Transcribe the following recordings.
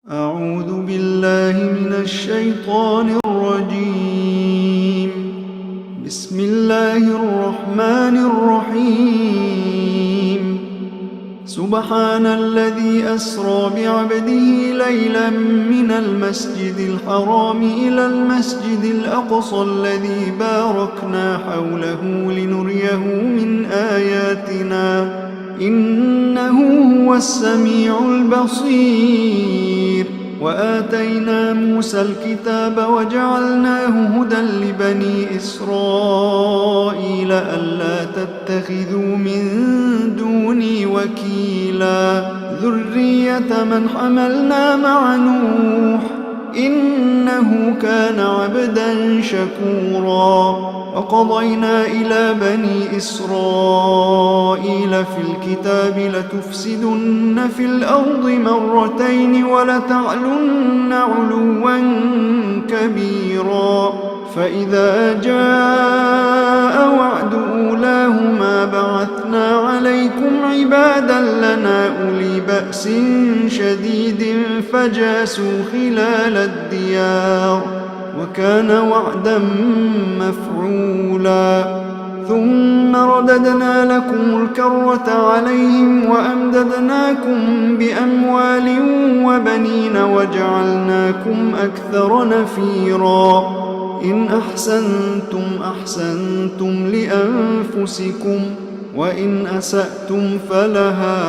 أعوذ بالله من الشيطان الرجيم. بسم الله الرحمن الرحيم. سبحان الذي أسرى بعبده ليلا من المسجد الحرام إلى المسجد الأقصى الذي باركنا حوله لنريه من آياتنا إنه هو السميع البصير. وآتينا موسى الكتاب وجعلناه هدى لبني إسرائيل ألا تتخذوا من دوني وكيلا ذرية من حملنا مع نوح إنه كان عبدا شكورا. وقضينا إلى بني إسرائيل في الكتاب لتفسدن في الأرض مرتين ولتعلن علوا كبيرا. فإذا جاء وعد أولاهما بعثنا عليكم عبادا لنا أولي بأس شديد فجاسوا خلال الديار وكان وعدا مفعولا. ثم رددنا لكم الكرة عليهم وأمددناكم بأموال وبنين وجعلناكم أكثر نفيرا. إن أحسنتم أحسنتم لأنفسكم وإن أسأتم فلها.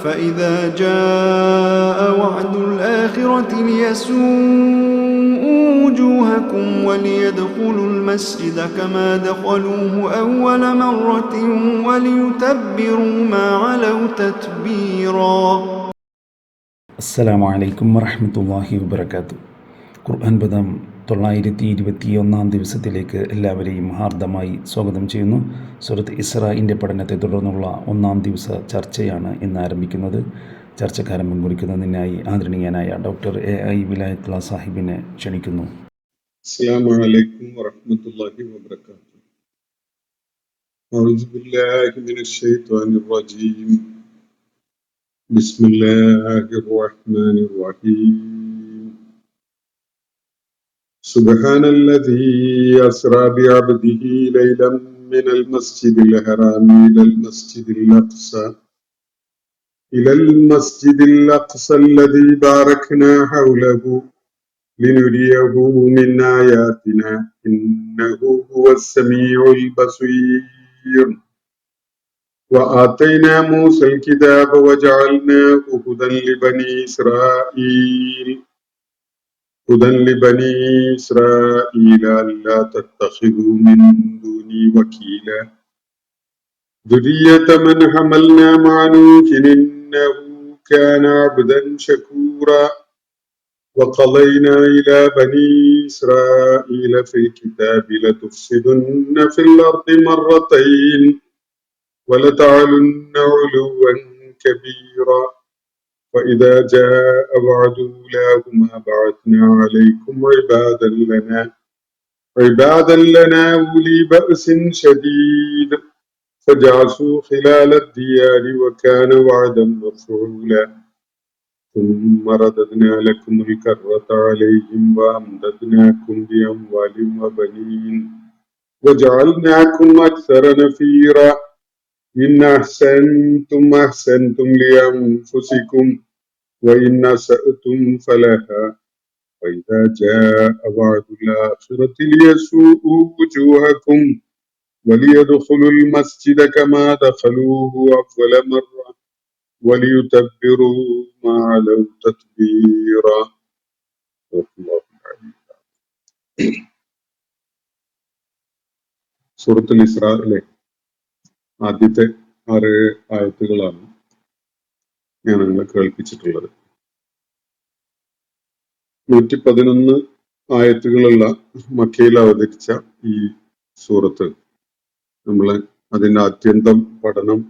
فإذا جاء وعد الآخرة ليسوءوا وجوهكم وليدخلوا المسجد كما دخلوه أول مرة وليتبروا ما علوا تتبيرا. അസ്സലാമു അലൈക്കും വറഹ്മത്തുള്ളാഹി വബറകാതുഹു. ഖുർആൻ പദം 921 ദിവസത്തിലേക്ക് എല്ലാവരെയും ഹാർദമായി സ്വാഗതം ചെയ്യുന്നു. സൂറത്ത് ഇസ്രാഇൻ്റെ പഠനത്തെ തുടർന്നുള്ള 1-ാം ദിവസ ചർച്ചയാണ് ഇന്ന് ആരംഭിക്കുന്നത്. ചർച്ചക്കാരമ്പം കുറിക്കുന്നതിനായി ആദരണീയനായ ഡോക്ടർ AI വിലായത്തുള്ള സാഹിബിനെ ക്ഷണിക്കുന്നു. അസ്സലാമു അലൈക്കും വറഹ്മത്തുള്ളാഹി വബറകാതുഹു. അഊദു ബില്ലാഹി മിനശ് ശൈത്വാനിർ റജീം. ബിസ്മില്ലാഹിർ റഹ്മാനിർ റഹീം. സുബ്ഹാനല്ലദീ അസ്റാ ബിഅബ്ദിഹി ലൈലൻ മിനൽ മസ്ജിദിൽ ഹറാമി ഇലൽ മസ്ജിദിൽ അഖ്സ അല്ലദീ ബാറക്നാ ഹൗലഹു لنريه من آياتنا إنه هو السميع البصير. وآتينا موسى الكتاب وجعلناه هدى لبني إسرائيل ألا تتخذوا من دوني وكيلا ذرية من حملنا مع نوح إنه كان عبدا شكورا. وقضينا إلى بني إسرائيل في الكتاب لتفسدن في الأرض مرتين ولتعلن علوا كبيرا. فإذا جاء وعد أولاهما بعثنا عليكم عبادا لنا أولي بأس شديد فجاسوا خلال الديار وكان وعدا مفعولا. ثم رددنا لكم الكرة عليهم وأمددناكم بأموال وبنين وجعلناكم أكثر نفيرا. إن أحسنتم أحسنتم لأنفسكم وإن أسأتم فلها. وإذا جاء وعد الآخرة ليسوءوا وجوهكم وليدخلوا المسجد كما دخلوه أول مرة وليتبروا ما علوا تتبيرا. സൂറത്തുൽ ഇസ്രായിലെ ആദ്യത്തെ 6 ആയത്തുകളാണ് ഞാൻ നിങ്ങളെ കേൾപ്പിച്ചിട്ടുള്ളത്. 111 ആയത്തുകളുള്ള മക്കയിൽ അവതരിച്ച ഈ സൂറത്ത് നമ്മൾ അതിൻ്റെ ആദ്യന്തം പഠനം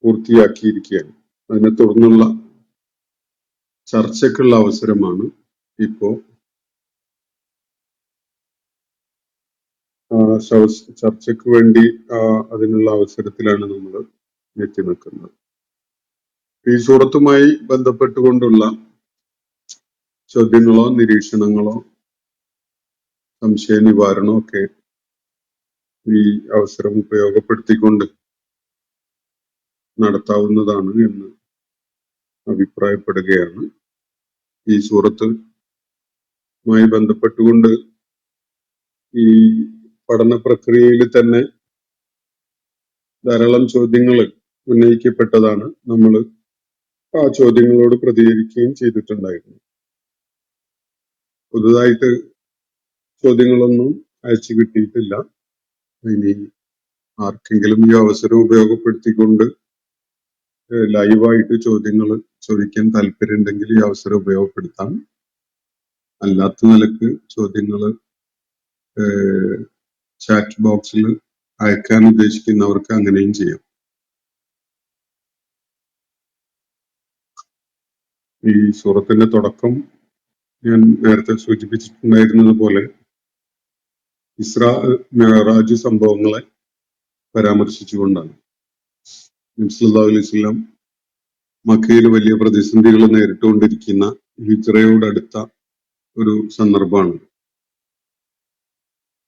പൂർത്തിയാക്കിയിരിക്കുകയാണ്. അതിനെ തുടർന്നുള്ള ചർച്ചയ്ക്കുള്ള അവസരമാണ് ഇപ്പോ. ചർച്ചയ്ക്ക് വേണ്ടി അതിനുള്ള അവസരത്തിലാണ് നമ്മൾ എത്തി നിൽക്കുന്നത്. ഈ സൂറത്തുമായി ബന്ധപ്പെട്ടുകൊണ്ടുള്ള ചോദ്യങ്ങളോ നിരീക്ഷണങ്ങളോ സംശയ നിവാരണമോ ഒക്കെ ഈ അവസരം ഉപയോഗപ്പെടുത്തിക്കൊണ്ട് നടത്താവുന്നതാണ് എന്ന് അഭിപ്രായപ്പെടുകയാണ്. ഈ സൂറത്തുമായി ബന്ധപ്പെട്ടുകൊണ്ട് ഈ പഠന പ്രക്രിയയിൽ തന്നെ ധാരാളം ചോദ്യങ്ങൾ ഉന്നയിക്കപ്പെട്ടതാണ്. നമ്മൾ ആ ചോദ്യങ്ങളോട് പ്രതികരിക്കുകയും ചെയ്തിട്ടുണ്ടായിരുന്നു. പുതുതായിട്ട് ചോദ്യങ്ങളൊന്നും അയച്ചു കിട്ടിയിട്ടില്ല. ഇനി ആർക്കെങ്കിലും ഈ അവസരം ഉപയോഗപ്പെടുത്തിക്കൊണ്ട് ലൈവായിട്ട് ചോദ്യങ്ങൾ ചോദിക്കാൻ താല്പര്യമുണ്ടെങ്കിൽ ഈ അവസരം ഉപയോഗപ്പെടുത്താം. അല്ലാത്ത നിലക്ക് ചോദ്യങ്ങൾ ചാറ്റ് ബോക്സിൽ അയക്കാൻ ഉദ്ദേശിക്കുന്നവർക്ക് അങ്ങനെയും ചെയ്യാം. ഈ സൂറത്തിന്റെ തുടക്കം ഞാൻ നേരത്തെ സൂചിപ്പിച്ചിട്ടുണ്ടായിരുന്നത് പോലെ ഇസ്രാ മിഅ്റാജ് സംഭവങ്ങളെ പരാമർശിച്ചുകൊണ്ടാണ്. നബി സല്ലല്ലാഹു അലൈഹി വസല്ലം മക്കയിൽ വലിയ പ്രതിസന്ധികൾ നേരിട്ടുകൊണ്ടിരിക്കുന്ന ഹിജ്റയോടടുത്ത ഒരു സന്ദർഭമാണ്.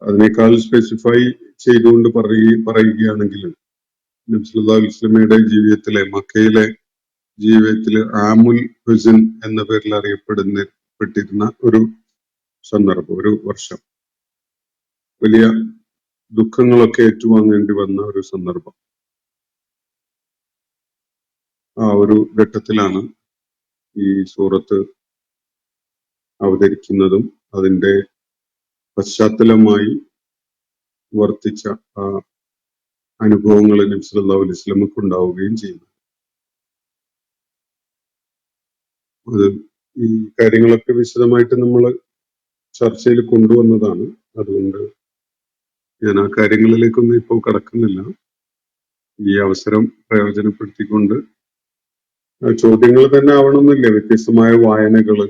അതിനേക്കാൾ സ്പെസിഫൈ ചെയ്തുകൊണ്ട് പറയുകയാണെങ്കിൽ നബി സല്ലല്ലാഹു അലൈഹി വസല്ലമയുടെ ജീവിതത്തിലെ മക്കയിലെ ജീവിതത്തില് ആമുൽ ഹുസൻ എന്ന പേരിൽ അറിയപ്പെട്ടിരുന്ന ഒരു സന്ദർഭം, ഒരു വർഷം. വലിയ ദുഃഖങ്ങളൊക്കെ ഏറ്റുവാങ്ങേണ്ടി വന്ന ഒരു സന്ദർഭം. ആ ഒരു ഘട്ടത്തിലാണ് ഈ സൂറത്ത് അവതരിക്കുന്നതും അതിന്റെ പശ്ചാത്തലമായി വർത്തിച്ച ആ അനുഭവങ്ങൾ നബി സല്ലല്ലാഹു അലൈഹി വസല്ലമക്ക് ഉണ്ടാവുകയും ചെയ്യുന്നു. അത് ഈ കാര്യങ്ങളൊക്കെ വിശദമായിട്ട് നമ്മൾ ചർച്ചയിൽ കൊണ്ടുവന്നതാണ്. അതുകൊണ്ട് ഞാൻ ആ കാര്യങ്ങളിലേക്കൊന്നും ഇപ്പോൾ കടക്കുന്നില്ല. ഈ അവസരം പ്രയോജനപ്പെടുത്തിക്കൊണ്ട് ചോദ്യങ്ങൾ തന്നെ ആവണമെന്നില്ല, വ്യത്യസ്തമായ വായനകള്,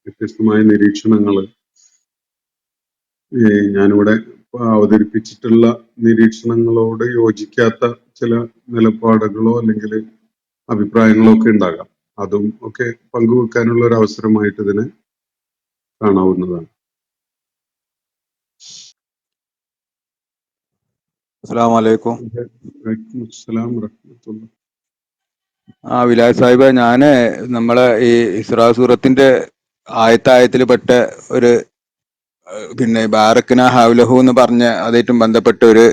വ്യത്യസ്തമായ നിരീക്ഷണങ്ങള്, ഞാനിവിടെ അവതരിപ്പിച്ചിട്ടുള്ള നിരീക്ഷണങ്ങളോട് യോജിക്കാത്ത ചില നിലപാടുകളോ അല്ലെങ്കിൽ അഭിപ്രായങ്ങളോ ഒക്കെ ഉണ്ടാകാം. അതും ഒക്കെ പങ്കുവെക്കാനുള്ള ഒരു അവസരമായിട്ട് ഇതിനെ കാണാവുന്നതാണ്. അസ്സലാമു അലൈക്കും. വലൈക്കും അസ്സലാം വറഹ്മത്തുള്ളാഹി. വിലാസ് സാഹിബ്, ഞാന് നമ്മളെ ഈ ഇസ്രാ സൂറത്തിന്റെ ആയത്തായത്തിൽ പെട്ട ഒരു പിന്നെ ബാറക്കിന ഹൗലഹു എന്ന് പറഞ്ഞ അതായിട്ടും ബന്ധപ്പെട്ട ഒരു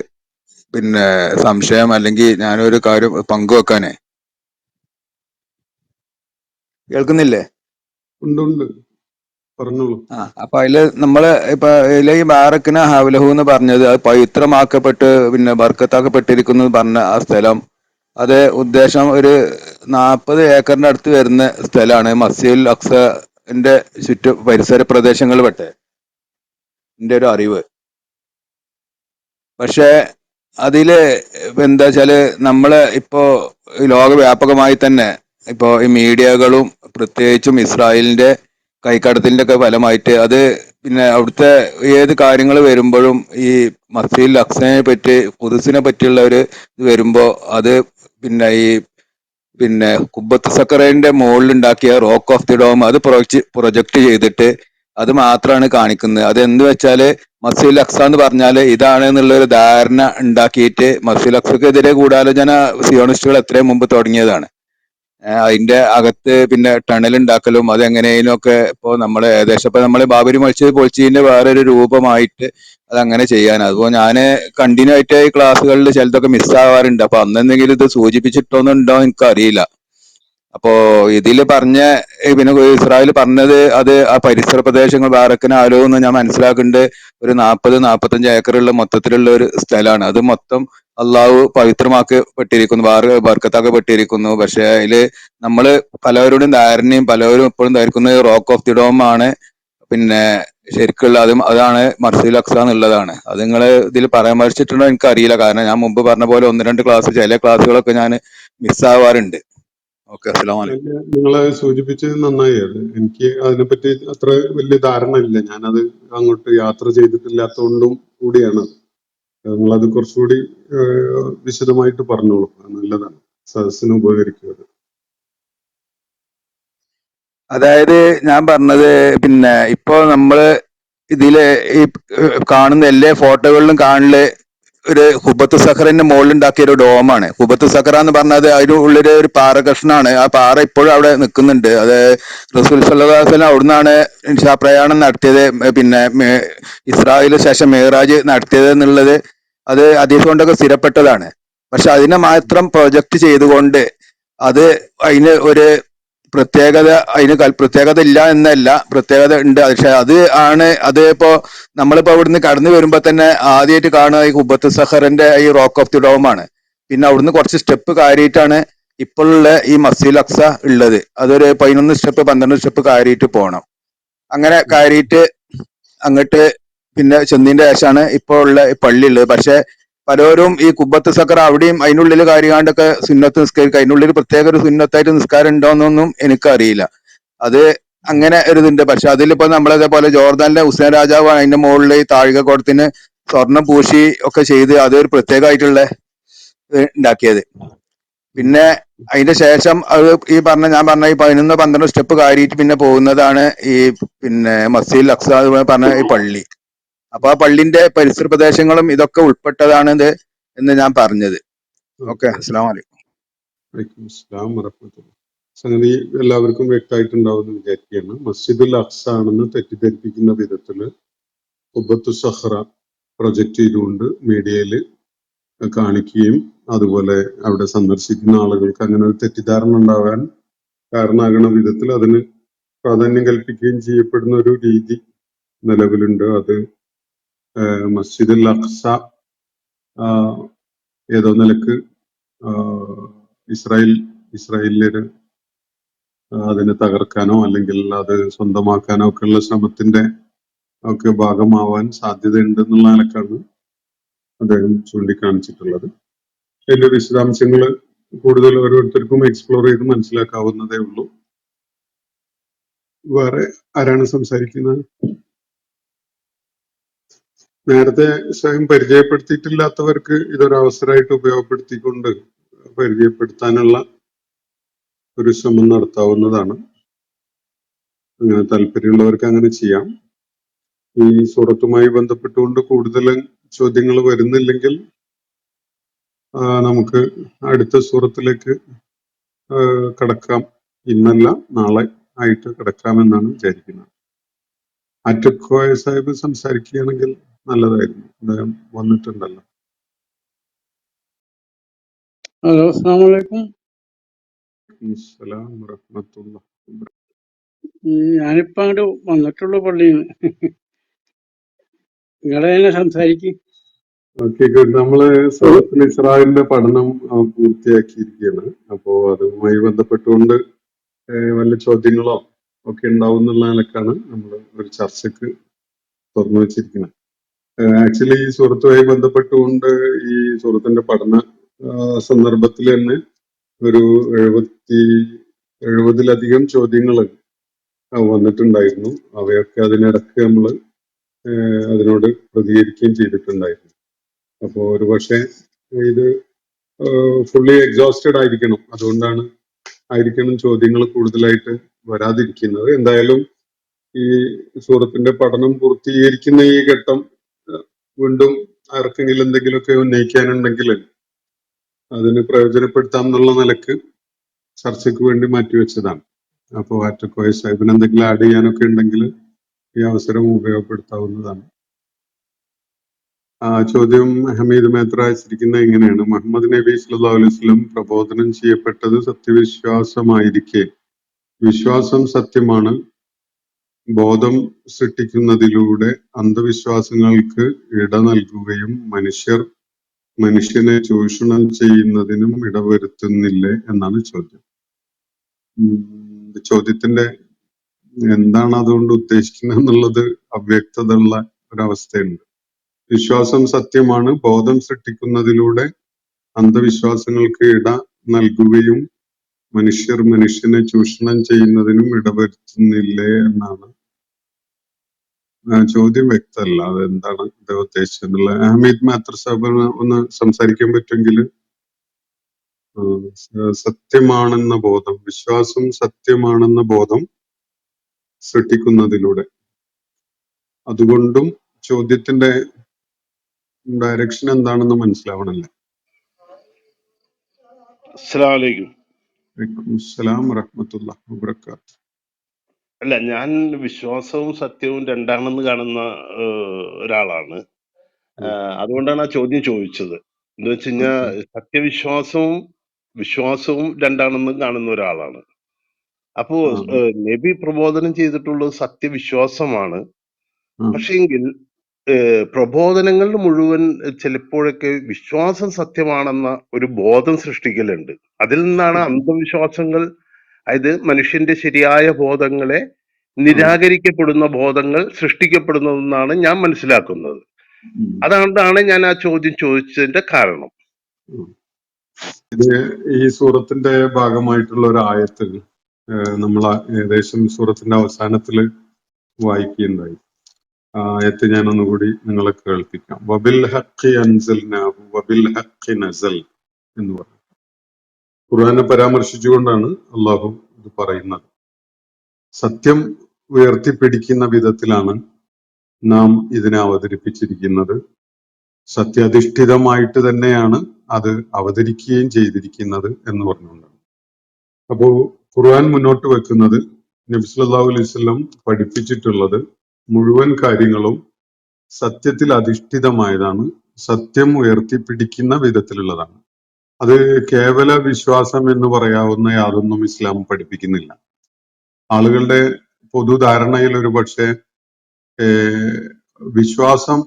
സംശയം അല്ലെങ്കിൽ ഞാനൊരു കാര്യം പങ്കുവെക്കാനേ. കേൾക്കുന്നില്ലേ? ഉണ്ട്, പറഞ്ഞോളൂ. അപ്പൊ അതില് നമ്മള് ഇപ്പൊ ഇതിലെ ഈ ബാറക്കിന ഹൗലഹു എന്ന് പറഞ്ഞത് അത് പവിത്രമാക്കപ്പെട്ട് ബർക്കത്താക്കപ്പെട്ടിരിക്കുന്നു പറഞ്ഞ ആ സ്ഥലം, അത് ഉദ്ദേശം ഒരു 40 ഏക്കറിന്റെ അടുത്ത് വരുന്ന സ്ഥലമാണ്. മസ്ജിദുൽ അക്സന്റെ പരിസര പ്രദേശങ്ങളിൽ പെട്ടെ എൻ്റെ ഒരു അറിവ്. പക്ഷെ അതില് എന്താ വെച്ചാല് നമ്മള് ഇപ്പോ ലോകവ്യാപകമായി തന്നെ ഇപ്പോ ഈ മീഡിയകളും പ്രത്യേകിച്ചും ഇസ്രായേലിന്റെ കൈക്കടത്തിന്റെ ഒക്കെ ഫലമായിട്ട് അത് അവിടുത്തെ ഏത് കാര്യങ്ങൾ വരുമ്പോഴും ഈ മസ്ജിദുൽ അക്സയെ പറ്റി, ഖുദ്സിനെ പറ്റിയുള്ള ഒരു ഇത് വരുമ്പോ അത് ഈ കുബ്ബത്ത് സക്കറയുടെ മുകളിൽ ഉണ്ടാക്കിയ റോക്ക് ഓഫ് ദി ഡോം അത് പ്രൊജക്ട് ചെയ്തിട്ട് അത് മാത്രമാണ് കാണിക്കുന്നത്. അത് എന്ത് വെച്ചാല് മസ്ജിദുൽ അക്സ എന്ന് പറഞ്ഞാല് ഇതാണ് എന്നുള്ള ഒരു ധാരണ ഉണ്ടാക്കിയിട്ട് മസ്ജിദുൽ അക്സക്കെതിരെ ഗൂഢാലോചന സിയോണിസ്റ്റുകൾ എത്രയും മുമ്പ് തുടങ്ങിയതാണ്. അതിന്റെ അകത്ത് ടണൽ ഉണ്ടാക്കലും അതെങ്ങനെയും ഒക്കെ ഇപ്പോ നമ്മള് ഏകദേശം ഇപ്പൊ നമ്മള് ബാബരി മസ്ജിദ് പൊളിച്ചതിന്റെ വേറൊരു രൂപമായിട്ട് അതങ്ങനെ ചെയ്യാൻ. അതുപോലെ ഞാന് കണ്ടിന്യൂ ആയിട്ട് ഈ ക്ലാസ്സുകളിൽ ചിലതൊക്കെ മിസ്സാവാറുണ്ട്. അപ്പൊ അന്നെന്തെങ്കിലും ഇത് സൂചിപ്പിച്ചിട്ടൊന്നുണ്ടോ എനിക്ക് അറിയില്ല. അപ്പോ ഇതില് പറഞ്ഞ ഇസ്രായേൽ പറഞ്ഞത് അത് ആ പരിസര പ്രദേശങ്ങൾ ബാറക്കിന് ആലോ എന്ന് ഞാൻ മനസ്സിലാക്കുന്നുണ്ട്. ഒരു 40-45 ഏക്കറുള്ള മൊത്തത്തിലുള്ള ഒരു സ്ഥലമാണ്. അത് മൊത്തം അള്ളാഹു പവിത്രമാക്കപ്പെട്ടിരിക്കുന്നു, ബർക്കത്താക്കപ്പെട്ടിരിക്കുന്നു. പക്ഷെ അതില് നമ്മള് പലവരുടെയും ധാരണയും പലവരും ഇപ്പോഴും ധരിക്കുന്നത് റോക്ക് ഓഫ് ദി ഡോം ആണ് ശരിക്കുള്ള അതാണ് മസ്ജിദുൽ അക്സ എന്നുള്ളതാണ്. അത് നിങ്ങൾ ഇതിൽ പരാമർശിച്ചിട്ടുണ്ടോ എനിക്ക് അറിയില്ല. കാരണം ഞാൻ മുമ്പ് പറഞ്ഞ പോലെ 1-2 ക്ലാസ് ചില ക്ലാസ്സുകളൊക്കെ ഞാൻ മിസ്സാവാറുണ്ട്. ഓക്കെ, അസ്സലാമു അലൈക്കും. നിങ്ങളെ സൂചിപ്പിച്ചത് നന്നായി. അത് എനിക്ക് അതിനെപ്പറ്റി അത്ര വലിയ ധാരണ ഇല്ല. ഞാനത് അങ്ങോട്ട് യാത്ര ചെയ്തിട്ടില്ലാത്തതുകൊണ്ടും കൂടിയാണ്. നിങ്ങളത് കുറച്ചുകൂടി വിശദമായിട്ട് പറഞ്ഞോളൂ, നല്ലതാണ്, സദസ്സിന് ഉപകരിക്കുക. അതായത് ഞാൻ പറഞ്ഞത് പിന്നെ ഇപ്പൊ നമ്മള് ഇതില് ഈ കാണുന്ന എല്ലാ ഫോട്ടോകളിലും കാണല് ഒരു ഹുബത്ത് സഖറിന്റെ മുകളിൽ ഉണ്ടാക്കിയ ഒരു ഡോമാണ്. ഹുബത്ത് സഖറ എന്ന് പറഞ്ഞത് അതിന്റെ ഉള്ളില് ഒരു പാറ കഷ്ണാണ്. ആ പാറ ഇപ്പോഴും അവിടെ നിൽക്കുന്നുണ്ട്. അത് റസൂൽ സല്ലല്ലാഹു അലൈഹി വസല്ലം അവിടുന്നാണ് പ്രയാണം നടത്തിയത്, പിന്നെ ഇസ്രായേലിന് ശേഷം മേറാജ് നടത്തിയത് എന്നുള്ളത് അത് ഹദീസ് കൊണ്ടൊക്കെ സ്ഥിരപ്പെട്ടതാണ്. പക്ഷെ അതിനെ മാത്രം പ്രൊജക്ട് ചെയ്തുകൊണ്ട് അത് അതിന് ഒരു പ്രത്യേകത, പ്രത്യേകത ഇല്ല എന്നല്ല, പ്രത്യേകത ഉണ്ട്. പക്ഷെ അത് ആണ് അത് ഇപ്പോ നമ്മളിപ്പോ ഇവിടുന്ന് കടന്നു വരുമ്പോ തന്നെ ആദ്യമായിട്ട് കാണുക ഈ ഹുബത്ത് സഹറിന്റെ ഈ റോക്ക് ഓഫ് ദി ഡോം ആണ്. പിന്നെ അവിടുന്ന് കുറച്ച് സ്റ്റെപ്പ് കയറിയിട്ടാണ് ഇപ്പോഴുള്ള ഈ മസ്ജിദുൽ അക്സ ഉള്ളത്. അതൊരു 11 സ്റ്റെപ്പ് 12 സ്റ്റെപ്പ് കയറിയിട്ട് പോകണം. അങ്ങനെ കയറിയിട്ട് അങ്ങോട്ട് പിന്നെ ചെന്നതിന്റെ ശേഷമാണ് ഇപ്പോൾ ഉള്ള പള്ളി ഉള്ളത്. പക്ഷെ പലരും ഈ കുബത്ത് സക്കർ അവിടെയും അതിനുള്ളിൽ കാര്യകാണ്ടൊക്കെ സുന്നത്ത് നിസ്കരിക്കുക, അതിനുള്ളിൽ പ്രത്യേക ഒരു സുന്നത്തായിട്ട് നിസ്കാരം ഉണ്ടോന്നൊന്നും എനിക്കറിയില്ല. അത് അങ്ങനെ ഒരു ഇതുണ്ട്. പക്ഷെ അതിലിപ്പോ നമ്മളതേപോലെ ജോർദാനിലെ ഹുസൈൻ രാജാവ് അതിന്റെ മുകളിൽ ഈ താഴികക്കുടത്തിന് സ്വർണം പൂശി ഒക്കെ ചെയ്ത് അതൊരു പ്രത്യേകമായിട്ടുള്ള ഉണ്ടാക്കിയത്. പിന്നെ അതിന്റെ ശേഷം അത് ഞാൻ പറഞ്ഞ ഈ 11-12 സ്റ്റെപ്പ് കയറിയിട്ട് പിന്നെ പോകുന്നതാണ് ഈ പിന്നെ മസ്ജിദുൽ അക്സ പറഞ്ഞ ഈ പള്ളി. അപ്പൊ ആ പള്ളിന്റെ പരിസര പ്രദേശങ്ങളും ഇതൊക്കെ ഉൾപ്പെട്ടതാണിത് എന്ന് ഞാൻ പറഞ്ഞത്. ഓക്കെ, അസ്സലാമു അലൈക്കും. വലൈക്കും അസ്സലാം വറഹ്മത്തുള്ളാഹി. സംഗതി എല്ലാവർക്കും വ്യക്തമായിട്ടുണ്ടാവുമെന്ന് വിചാരിക്കുകയാണ്. മസ്ജിദുൽ അക്സ ആണെന്ന് തെറ്റിദ്ധരിപ്പിക്കുന്ന വിധത്തില് ഖുബത്തു സഹ്റ പ്രൊജക്ട് ചെയ്തുകൊണ്ട് മീഡിയയിൽ കാണിക്കുകയും അതുപോലെ അവിടെ സന്ദർശിക്കുന്ന ആളുകൾക്ക് അങ്ങനെ ഒരു തെറ്റിദ്ധാരണ ഉണ്ടാവാൻ കാരണമാകുന്ന വിധത്തിൽ അതിന് പ്രാധാന്യം കൽപ്പിക്കുകയും ചെയ്യപ്പെടുന്ന ഒരു രീതി നിലവിലുണ്ട്. അത് മസ്ജിദുൽ അക്സ ഏതോ നിലക്ക് ഇസ്രായേലിന് അതിനെ തകർക്കാനോ അല്ലെങ്കിൽ അത് സ്വന്തമാക്കാനോ ഒക്കെയുള്ള ശ്രമത്തിന്റെ ഒക്കെ ഭാഗമാവാൻ സാധ്യതയുണ്ട് എന്നുള്ള നിലക്കാണ് അദ്ദേഹം ചൂണ്ടിക്കാണിച്ചിട്ടുള്ളത്. അതിന്റെ വിശദാംശങ്ങൾ കൂടുതൽ ഓരോരുത്തർക്കും എക്സ്പ്ലോർ ചെയ്ത് മനസ്സിലാക്കാവുന്നതേ ഉള്ളൂ. വേറെ ആരാണ് സംസാരിക്കുന്നത്? നേരത്തെ സ്വയം പരിചയപ്പെടുത്തിയിട്ടില്ലാത്തവർക്ക് ഇതൊരു അവസരമായിട്ട് ഉപയോഗപ്പെടുത്തിക്കൊണ്ട് പരിചയപ്പെടുത്താനുള്ള ഒരു ശ്രമം നടത്താവുന്നതാണ്. അങ്ങനെ താല്പര്യമുള്ളവർക്ക് അങ്ങനെ ചെയ്യാം. ഈ സൂറത്തുമായി ബന്ധപ്പെട്ടുകൊണ്ട് കൂടുതൽ ചോദ്യങ്ങൾ വരുന്നില്ലെങ്കിൽ നമുക്ക് അടുത്ത സൂറത്തിലേക്ക് കടക്കാം. ഇന്നല്ല നാളെ ആയിട്ട് കടക്കാമെന്നാണ് വിചാരിക്കുന്നത്. ആറ്റക്കോയ സാഹിബ് സംസാരിക്കുകയാണെങ്കിൽ നല്ലതായിരുന്നു. അദ്ദേഹം വന്നിട്ടുണ്ടല്ലോ. ഹലോ, അസ്സലാമു അലൈക്കും. അസ്സലാം വറഹ്മത്തുള്ളാഹി. ഞാനിപ്പോ അങ്ങോട്ട് വന്നിട്ടുള്ള പള്ളിന്ന്. നിങ്ങളെങ്ങനെ സംസാരിക്കും? Okay, good. നമ്മള് സൂറത്തുൽ ഇസ്രായിലിന്റെ പഠനം പൂർത്തിയാക്കിയിരിക്കുകയാണ്. അപ്പോ അതുമായി ബന്ധപ്പെട്ടുകൊണ്ട് വല്ല ചോദ്യങ്ങളോ ഒക്കെ ഉണ്ടാവും എന്നുള്ള നിലക്കാണ് നമ്മൾ ഒരു ചർച്ചക്ക് തുറന്നു വെച്ചിരിക്കുന്നത്. ആക്ച്വലി ഈ സൂറത്തുമായി ബന്ധപ്പെട്ടുകൊണ്ട് ഈ സൂറത്തിന്റെ പഠന സന്ദർഭത്തിൽ തന്നെ ഒരു 70-ലധികം ചോദ്യങ്ങൾ വന്നിട്ടുണ്ടായിരുന്നു. അവയൊക്കെ അതിനിടക്ക് നമ്മൾ അതിനോട് പ്രതികരിക്കുകയും ചെയ്തിട്ടുണ്ടായിരുന്നു. അപ്പോ ഒരുപക്ഷെ ഇത് ഫുള്ളി എക്സോസ്റ്റഡ് ആയിരിക്കണം, അതുകൊണ്ടാണ് ചോദ്യങ്ങൾ കൂടുതലായിട്ട് വരാതിരിക്കുന്നത്. എന്തായാലും ഈ സൂറത്തിന്റെ പഠനം പൂർത്തീകരിക്കുന്ന ഈ ഘട്ടം വീണ്ടും ആർക്കെങ്കിലും എന്തെങ്കിലുമൊക്കെ ഉന്നയിക്കാനുണ്ടെങ്കിൽ അതിന് പ്രയോജനപ്പെടുത്താം എന്നുള്ള നിലക്ക് ചർച്ചയ്ക്ക് വേണ്ടി മാറ്റിവെച്ചതാണ്. അപ്പോൾ ആറ്റക്കോയ സാഹിബിന് എന്തെങ്കിലും ആഡ് ചെയ്യാനൊക്കെ ഉണ്ടെങ്കിൽ ഈ അവസരം ഉപയോഗപ്പെടുത്താവുന്നതാണ്. ചോദ്യം ഹമീദ് മേത്ര അയച്ചിരിക്കുന്നത് ഇങ്ങനെയാണ്: മുഹമ്മദ് നബി സല്ലല്ലാഹു അലൈഹി വസല്ലം പ്രബോധനം ചെയ്യപ്പെട്ടത് സത്യവിശ്വാസമായിരിക്കെ വിശ്വാസം സത്യമാണ്, ബോധം സൃഷ്ടിക്കുന്നതിലൂടെ അന്ധവിശ്വാസങ്ങൾക്ക് ഇട നൽകുകയും മനുഷ്യനെ ചൂഷണം ചെയ്യുന്നതിനും ഇടവരുത്തുന്നില്ലേ എന്നാണ് ചോദ്യം. ചോദ്യത്തിന്റെ എന്താണ് അതുകൊണ്ട് ഉദ്ദേശിക്കുന്നത് എന്നുള്ളത് അവ്യക്തത ഉള്ള ഒരവസ്ഥയുണ്ട്. വിശ്വാസം സത്യമാണ്, ബോധം സൃഷ്ടിക്കുന്നതിലൂടെ അന്ധവിശ്വാസങ്ങൾക്ക് ഇട നൽകുകയും മനുഷ്യനെ ചൂഷണം ചെയ്യുന്നതിനും ഇടവരുത്തുന്നില്ലേ എന്നാണ് ചോദ്യം. വ്യക്തമല്ല അതെന്താണ് ഇത് ഉദ്ദേശിച്ചെന്നുള്ളത്. ഹമീദ് മാത്ര സാഹിബ് ഒന്ന് സംസാരിക്കാൻ പറ്റുമെങ്കിൽ. സത്യമാണെന്ന ബോധം, വിശ്വാസം സത്യമാണെന്ന ബോധം സൃഷ്ടിക്കുന്നതിലൂടെ. അതുകൊണ്ടും ചോദ്യത്തിന്റെ ഡയറക്ഷൻ എന്താണെന്ന് മനസ്സിലാവണല്ലേ. അസ്സലാമു അലൈക്കും. വലൈക്കും അസ്സലാം വറഹ്മത്തുള്ളാഹി വബറകാതുഹു. അല്ല, ഞാൻ വിശ്വാസവും സത്യവും രണ്ടാണെന്ന് കാണുന്ന ഒരാളാണ്. അതുകൊണ്ടാണ് ആ ചോദ്യം ചോദിച്ചത്. എന്ന് വെച്ച് കഴിഞ്ഞാൽ സത്യവിശ്വാസവും വിശ്വാസവും രണ്ടാണെന്ന് കാണുന്ന ഒരാളാണ്. അപ്പോ നബി പ്രബോധനം ചെയ്തിട്ടുള്ളത് സത്യവിശ്വാസമാണ്. പക്ഷേങ്കിൽ പ്രബോധനങ്ങൾ മുഴുവൻ ചിലപ്പോഴൊക്കെ വിശ്വാസം സത്യമാണെന്ന ഒരു ബോധം സൃഷ്ടിക്കലുണ്ട്. അതിൽ നിന്നാണ് അന്ധവിശ്വാസങ്ങൾ, അതായത് മനുഷ്യന്റെ ശരിയായ ബോധങ്ങളെ നിരാകരിക്കപ്പെടുന്ന ബോധങ്ങൾ സൃഷ്ടിക്കപ്പെടുന്നതെന്നാണ് ഞാൻ മനസ്സിലാക്കുന്നത്. അതുകൊണ്ടാണ് ഞാൻ ആ ചോദ്യം ചോദിച്ചതിന്റെ കാരണം. ഇത് ഈ സൂറത്തിന്റെ ഭാഗമായിട്ടുള്ള ഒരു ആയത്ത് നമ്മൾ ഏകദേശം സൂറത്തിന്റെ അവസാനത്തിൽ വായിക്കുകയുണ്ടായി. ആ ആയത്ത് ഞാൻ ഒന്നുകൂടി നിങ്ങളെ കേൾപ്പിക്കാം. വബിൽ ഹഖി അൻസൽനാഹു വബിൽ ഹഖി നസൽ എന്ന് പറഞ്ഞു. ഖുർആനെ പരാമർശിച്ചുകൊണ്ടാണ് അള്ളാഹു ഇത് പറയുന്നത്. സത്യം ഉയർത്തിപ്പിടിക്കുന്ന വിധത്തിലാണ് നാം ഇതിനെ അവതരിപ്പിച്ചിരിക്കുന്നത്. സത്യാധിഷ്ഠിതമായിട്ട് തന്നെയാണ് അത് അവതരിക്കുകയും ചെയ്തിരിക്കുന്നത് എന്ന് പറഞ്ഞുകൊണ്ടാണ്. അപ്പോ ഖുർആൻ മുന്നോട്ട് വെക്കുന്നത്, നബി സല്ലല്ലാഹു അലൈഹി വസല്ലം പഠിപ്പിച്ചിട്ടുള്ളത് മുഴുവൻ കാര്യങ്ങളും സത്യത്തിൽ അധിഷ്ഠിതമായതാണ്, സത്യം ഉയർത്തിപ്പിടിക്കുന്ന വിധത്തിലുള്ളതാണ്. അത് കേവല വിശ്വാസം എന്ന് പറയാവുന്ന യാതൊന്നും ഇസ്ലാം പഠിപ്പിക്കുന്നില്ല. ആളുകളുടെ പൊതുധാരണയിൽ ഒരു പക്ഷേ വിശ്വാസം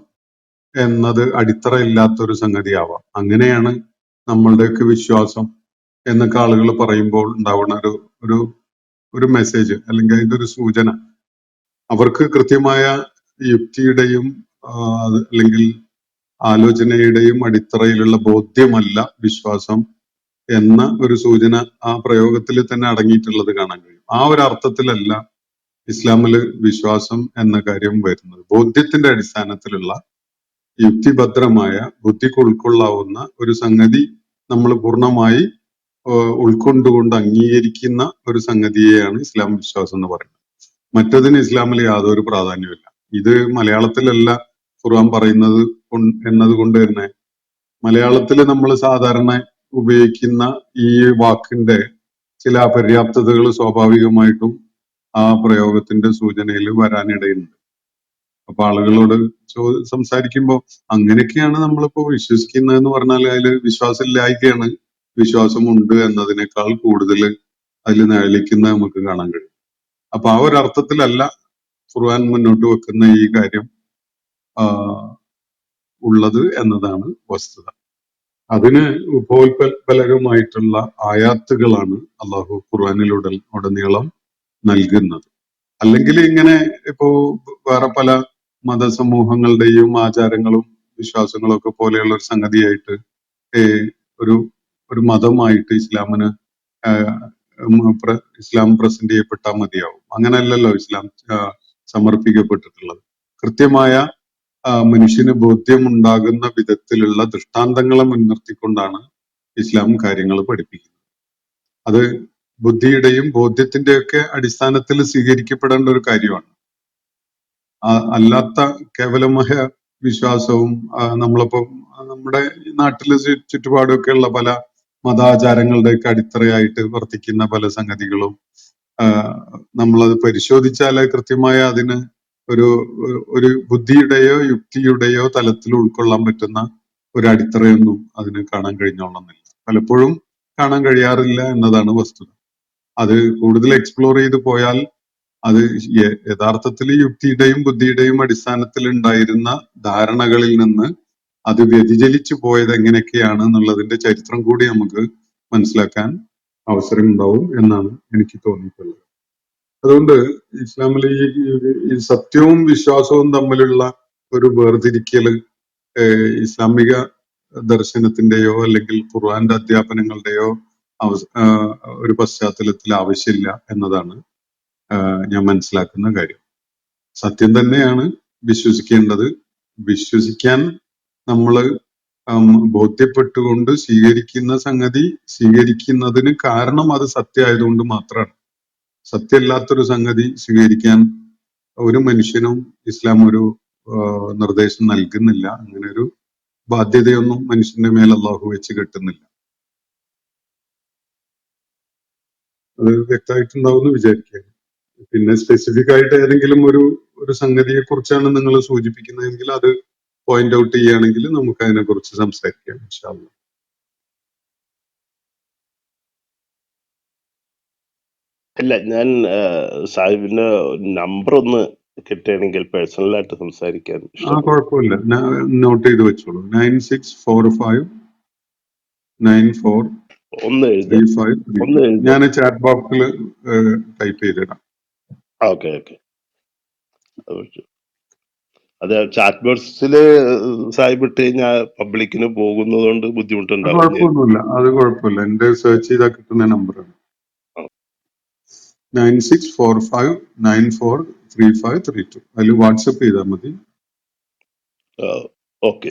എന്നത് അടിത്തറയില്ലാത്തൊരു സംഗതിയാവാം. അങ്ങനെയാണ് നമ്മളുടെയൊക്കെ വിശ്വാസം എന്നൊക്കെ ആളുകൾ പറയുമ്പോൾ ഉണ്ടാവുന്ന ഒരു ഒരു മെസ്സേജ് അല്ലെങ്കിൽ ഇതൊരു സൂചന. അവർക്ക് കൃത്യമായ യുക്തിയുടെയും അല്ലെങ്കിൽ ആലോചനയുടെയും അടിത്തറയിലുള്ള ബോധ്യമല്ല വിശ്വാസം എന്ന ഒരു സൂചന ആ പ്രയോഗത്തിൽ തന്നെ അടങ്ങിയിട്ടുള്ളത് കാണാൻ കഴിയും. ആ ഒരു അർത്ഥത്തിലല്ല ഇസ്ലാമില് വിശ്വാസം എന്ന കാര്യം വരുന്നത്. ബോധ്യത്തിന്റെ അടിസ്ഥാനത്തിലുള്ള യുക്തിഭദ്രമായ ബുദ്ധിക്ക് ഉൾക്കൊള്ളാവുന്ന ഒരു സംഗതി നമ്മൾ പൂർണ്ണമായി ഉൾക്കൊണ്ടുകൊണ്ട് അംഗീകരിക്കുന്ന ഒരു സംഗതിയെയാണ് ഇസ്ലാം വിശ്വാസം എന്ന് പറയുന്നത്. മറ്റതിന് ഇസ്ലാമിൽ യാതൊരു പ്രാധാന്യമില്ല. ഇത് മലയാളത്തിലല്ല ഖുർആൻ പറയുന്നത് എന്നതുകൊണ്ട് തന്നെ മലയാളത്തിൽ നമ്മൾ സാധാരണ ഉപയോഗിക്കുന്ന ഈ വാക്കിന്റെ ചില അപര്യാപ്തതകൾ സ്വാഭാവികമായിട്ടും ആ പ്രയോഗത്തിന്റെ സൂചനയിൽ വരാനിടയുണ്ട്. അപ്പൊ ആളുകളോട് സംസാരിക്കുമ്പോൾ അങ്ങനെയൊക്കെയാണ് നമ്മളിപ്പോ വിശ്വസിക്കുന്നതെന്ന് പറഞ്ഞാൽ അതിൽ വിശ്വാസമില്ലായ്കയാണ്, വിശ്വാസമുണ്ട് എന്നതിനേക്കാൾ കൂടുതൽ അതിൽ നിഴലിക്കുന്നത് നമുക്ക് കാണാൻ കഴിയും. അപ്പൊ ആ ഒരു അർത്ഥത്തിലല്ല ഖുർആൻ മുന്നോട്ട് വെക്കുന്ന ഈ കാര്യം ഉള്ളത് എന്നതാണ് വസ്തുത. അതിന് ഉപോത്പലകമായിട്ടുള്ള ആയാത്തുകളാണ് അള്ളാഹു ഖുർആനിലുടനീളം നൽകുന്നത്. അല്ലെങ്കിൽ ഇങ്ങനെ ഇപ്പോ വേറെ പല മതസമൂഹങ്ങളുടെയും ആചാരങ്ങളും വിശ്വാസങ്ങളും ഒക്കെ പോലെയുള്ള ഒരു സംഗതിയായിട്ട് ഒരു മതമായിട്ട് ഇസ്ലാം പ്രസന്റ് ചെയ്യപ്പെട്ടാൽ മതിയാവും. അങ്ങനെയല്ലല്ലോ ഇസ്ലാം സമർപ്പിക്കപ്പെട്ടിട്ടുള്ളത്. കൃത്യമായ മനുഷ്യന് ബോധ്യമുണ്ടാകുന്ന വിധത്തിലുള്ള ദൃഷ്ടാന്തങ്ങളെ മുൻനിർത്തിക്കൊണ്ടാണ് ഇസ്ലാം കാര്യങ്ങൾ പഠിപ്പിക്കുന്നത്. അത് ബുദ്ധിയുടെയും ബോധ്യത്തിന്റെയൊക്കെ അടിസ്ഥാനത്തിൽ സ്വീകരിക്കപ്പെടേണ്ട ഒരു കാര്യമാണ്. അല്ലാത്ത കേവലമായ വിശ്വാസവും നമ്മളിപ്പം നമ്മുടെ നാട്ടില് ചുറ്റുപാടൊക്കെയുള്ള പല മതാചാരങ്ങളുടെയൊക്കെ അടിത്തറയായിട്ട് വർത്തിക്കുന്ന പല സംഗതികളും നമ്മളത് പരിശോധിച്ചാൽ കൃത്യമായ അതിന് ഒരു ബുദ്ധിയുടെയോ യുക്തിയുടെയോ തലത്തിൽ ഉൾക്കൊള്ളാൻ പറ്റുന്ന ഒരു അടിത്തറയൊന്നും അതിന് കാണാൻ കഴിഞ്ഞോളന്നില്ല. പലപ്പോഴും കാണാൻ കഴിയാറില്ല എന്നതാണ് വസ്തുത. അത് കൂടുതൽ എക്സ്പ്ലോർ ചെയ്ത് പോയാൽ അത് യഥാർത്ഥത്തിൽ യുക്തിയുടെയും ബുദ്ധിയുടെയും അടിസ്ഥാനത്തിൽ ഉണ്ടായിരുന്ന ധാരണകളിൽ നിന്ന് അത് വ്യതിചലിച്ചു പോയത് എങ്ങനെയൊക്കെയാണ് എന്നുള്ളതിന്റെ ചരിത്രം കൂടി നമുക്ക് മനസ്സിലാക്കാൻ അവസരമുണ്ടാവും എന്നാണ് എനിക്ക് തോന്നിയിട്ടുള്ളത്. അതുകൊണ്ട് ഇസ്ലാമിൽ ഈ സത്യവും വിശ്വാസവും തമ്മിലുള്ള ഒരു വേർതിരിക്കല് ഇസ്ലാമിക ദർശനത്തിന്റെയോ അല്ലെങ്കിൽ ഖുർആന്റെ അധ്യാപനങ്ങളുടെയോ ഒരു പശ്ചാത്തലത്തിൽ ആവശ്യമില്ല എന്നതാണ് ഞാൻ മനസ്സിലാക്കുന്ന കാര്യം. സത്യം തന്നെയാണ് വിശ്വസിക്കേണ്ടത്. വിശ്വസിക്കാൻ നമ്മൾ ബോധ്യപ്പെട്ടുകൊണ്ട് സ്വീകരിക്കുന്ന സംഗതി സ്വീകരിക്കുന്നതിന് കാരണം അത് സത്യമായതുകൊണ്ട് മാത്രമാണ്. സത്യമല്ലാത്തൊരു സംഗതി സ്വീകരിക്കാൻ ഒരു മനുഷ്യനും ഇസ്ലാം ഒരു നിർദ്ദേശം നൽകുന്നില്ല. അങ്ങനെ ഒരു ബാധ്യതയൊന്നും മനുഷ്യന്റെ മേൽ അള്ളാഹു വെച്ച് കെട്ടുന്നില്ല. അത് വ്യക്തമായിട്ടുണ്ടാവുമെന്ന് വിചാരിക്കുകയാണ്. പിന്നെ സ്പെസിഫിക് ആയിട്ട് ഏതെങ്കിലും ഒരു സംഗതിയെ കുറിച്ചാണ് നിങ്ങൾ സൂചിപ്പിക്കുന്നതെങ്കിൽ അത് പോയിന്റ് ഔട്ട് ചെയ്യുകയാണെങ്കിൽ നമുക്ക് അതിനെ കുറിച്ച് സംസാരിക്കാം ഇൻഷാ അല്ലാഹ്. അല്ല, ഞാൻ സാഹിബിന്റെ നമ്പർ ഒന്ന് കിട്ടുകയാണെങ്കിൽ പേഴ്സണലായിട്ട് സംസാരിക്കാൻ ഇഷ്ടപ്പെടും. കുഴപ്പമില്ല, നോട്ട് ചെയ്ത് വെച്ചോളൂ. 96459435. ഞാൻ ചാറ്റ് ബോക്സിൽ ടൈപ്പ് ചെയ്തിടാം. ഓക്കെ. അത് ചാറ്റ് ബോക്സില് സാഹിബ് ഇട്ട് കഴിഞ്ഞാൽ പബ്ലിക്കിന് പോകുന്നതുകൊണ്ട് ബുദ്ധിമുട്ടുണ്ടാവും. കുഴപ്പമൊന്നുമില്ല, അത് കുഴപ്പമില്ല. എന്റെ സെർച്ച് ചെയ്താൽ കിട്ടുന്ന നമ്പറാണ് 9645943532. അതിൽ വാട്സപ്പ് ചെയ്താൽ മതി. ഓക്കെ.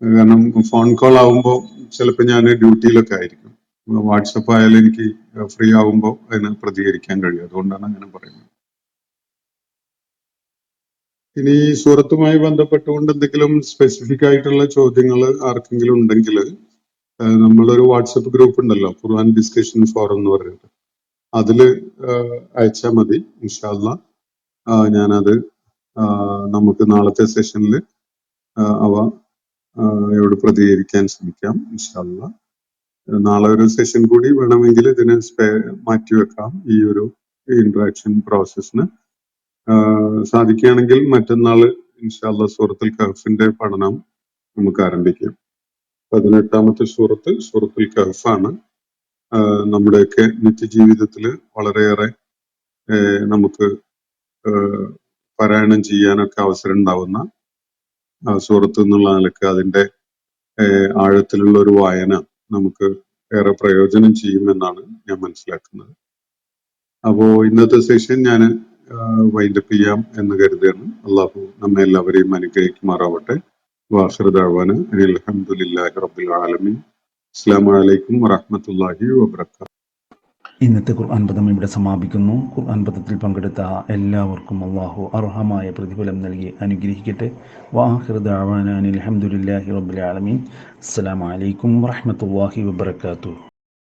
കാരണം ഫോൺ കോൾ ആവുമ്പോൾ ചിലപ്പോൾ ഞാൻ ഡ്യൂട്ടിയിലൊക്കെ ആയിരിക്കും. വാട്സപ്പ് ആയാലും എനിക്ക് ഫ്രീ ആവുമ്പോൾ അതിന് പ്രതികരിക്കാൻ കഴിയും. അതുകൊണ്ടാണ് അങ്ങനെ പറയുന്നത്. ഇനി ഈ സൂറത്തുമായി ബന്ധപ്പെട്ടുകൊണ്ട് എന്തെങ്കിലും സ്പെസിഫിക് ആയിട്ടുള്ള ചോദ്യങ്ങൾ ആർക്കെങ്കിലും ഉണ്ടെങ്കിൽ നമ്മളൊരു വാട്സപ്പ് ഗ്രൂപ്പ് ഉണ്ടല്ലോ, ഖുർആൻ ഡിസ്കഷൻ ഫോറം എന്ന് പറഞ്ഞിട്ട്, അതില് അയച്ചാൽ മതി. ഇൻഷാ അല്ലാഹ് ഞാനത് നമുക്ക് നാളത്തെ സെഷനിൽ അവ യോട് പ്രതികരിക്കാൻ ശ്രമിക്കാം ഇൻഷാ അല്ലാഹ്. നാളെ ഒരു സെഷൻ കൂടി വേണമെങ്കിൽ ഇതിന് മാറ്റിവെക്കാം. ഈ ഒരു ഇന്ററാക്ഷൻ പ്രോസസ്സിന് സാധിക്കുകയാണെങ്കിൽ മറ്റന്നാള് ഇൻഷാ അല്ലാഹ് സൂറത്തുൽ കഹ്ഫിന്റെ പഠനം നമുക്ക് ആരംഭിക്കാം. 18ാമത്തെ സൂറത്തുൽ കഹ്ഫാണ്. നമ്മുടെയൊക്കെ നിത്യജീവിതത്തിൽ വളരെയേറെ നമുക്ക് പാരായണം ചെയ്യാനൊക്കെ അവസരം ഉണ്ടാവുന്ന സൂറത്ത് എന്നുള്ള നിലക്ക് അതിന്റെ ആഴത്തിലുള്ള ഒരു വായന നമുക്ക് ഏറെ പ്രയോജനം ചെയ്യുമെന്നാണ് ഞാൻ മനസ്സിലാക്കുന്നത്. അപ്പോ ഇന്നത്തെ സെഷൻ ഞാൻ വൈൻഡപ്പ് ചെയ്യാം എന്ന് കരുതുകയാണ്. അള്ളാഹു നമ്മെ എല്ലാവരെയും അനുഗ്രഹിക്കുമാറാവട്ടെ. വാഖിറു ദഅ്വാനാ അനിൽ ഹംദുലില്ലാഹി റബ്ബിൽ ആലമീൻ. അസ്സലാമു അലൈക്കും വറഹ്മത്തുള്ളാഹി വബറകാതുഹു. ഇന്നത്തെ ഖുർആൻ പദം ഇവിടെ സമാപിക്കുന്നു. ഖുർആൻ പദത്തിൽ പങ്കെടുത്ത എല്ലാവർക്കും അള്ളാഹു അർഹമായ പ്രതിഫലം നൽകി അനുഗ്രഹിക്കട്ടെ. വആഖിറു ദഅ്വാനാ അനിൽ ഹംദുലില്ലാഹി റബ്ബിൽ ആലമീൻ. അസ്സലാമു അലൈക്കും വറഹ്മത്തുള്ളാഹി വബറകാതുഹു.